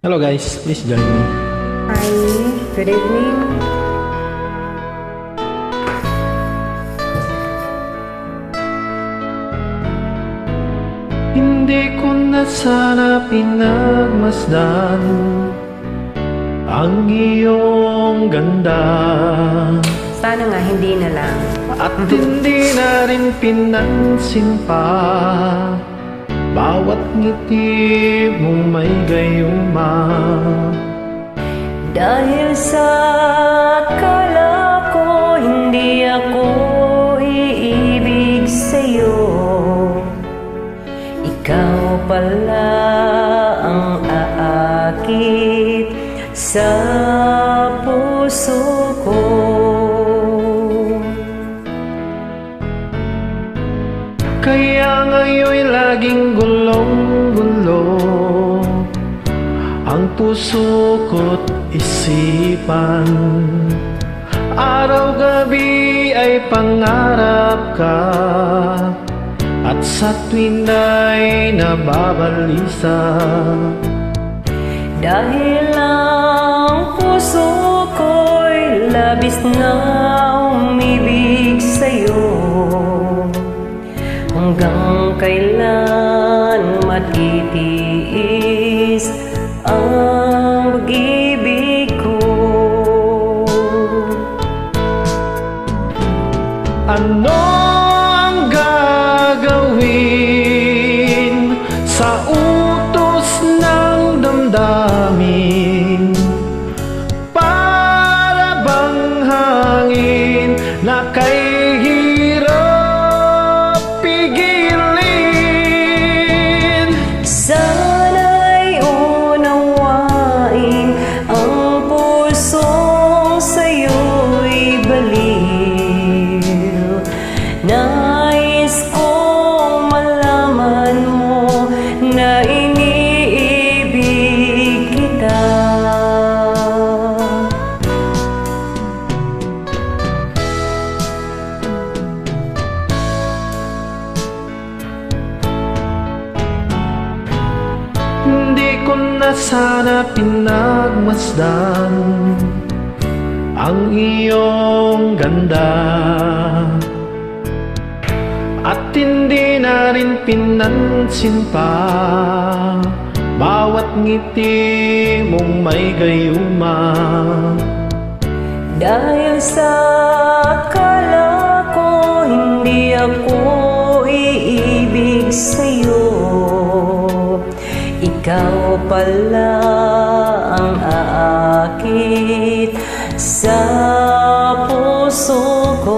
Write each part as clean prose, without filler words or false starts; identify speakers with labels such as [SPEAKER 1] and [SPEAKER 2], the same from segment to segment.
[SPEAKER 1] Hello guys, please join me.
[SPEAKER 2] Hi, good evening.
[SPEAKER 1] Hindi ko na sana pinagmasdan ang iyong ganda,
[SPEAKER 2] Sana nga hindi na lang.
[SPEAKER 1] at hindi na rin pinansin pa bawat ngiti mong may gayuma.
[SPEAKER 2] Dahil sa akala ko hindi ako iibig sa'yo, ikaw pala ang aakit sa puso ko.
[SPEAKER 1] Kaya ngayon'y laging gulong-gulo ang puso ko't isipan. Araw-gabi ay pangarap ka, at sa tuwin ay nababalisa.
[SPEAKER 2] Dahil ang puso ko'y labis na umibig sa'yo, hanggang kailan matitiis ang pag-ibig ko.
[SPEAKER 1] Ano ang gagawin sa utos ng damdamin? Para bang hangin na kay hirap pigilin?
[SPEAKER 2] Sana'y unawain ang pusong sa'yo'y baliw. Nais kong malaman mo na iniibig kita.
[SPEAKER 1] Hindi ko na sana pinagmasdan ang iyong ganda, at hindi na rin pinansin pa bawat ngiti mong may gayuma.
[SPEAKER 2] Dahil sa akala ko hindi ako iibig sa'yo, ikaw pala ang aakit sa puso ko.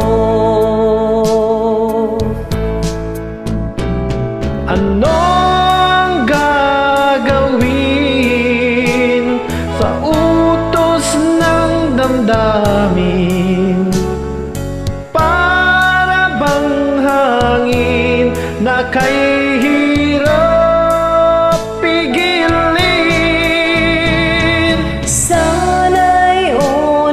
[SPEAKER 1] Ano ang gagawin sa utos ng damdamin? Para bang hangin na kay hirap pigilin?
[SPEAKER 2] Sana'y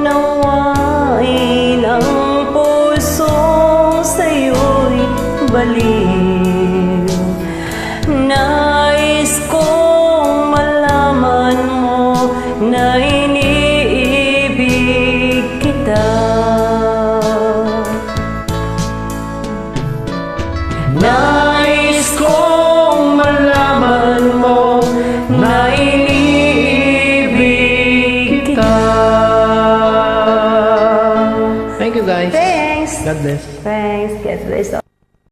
[SPEAKER 2] unawain ang pusong sa'yo'y baliw. Nais kong malaman mo na iniibig kita. Nais kong malaman mo na iniibig kita.
[SPEAKER 1] Thank you guys.
[SPEAKER 2] Thanks.
[SPEAKER 1] God bless.
[SPEAKER 2] Thanks. God bless all.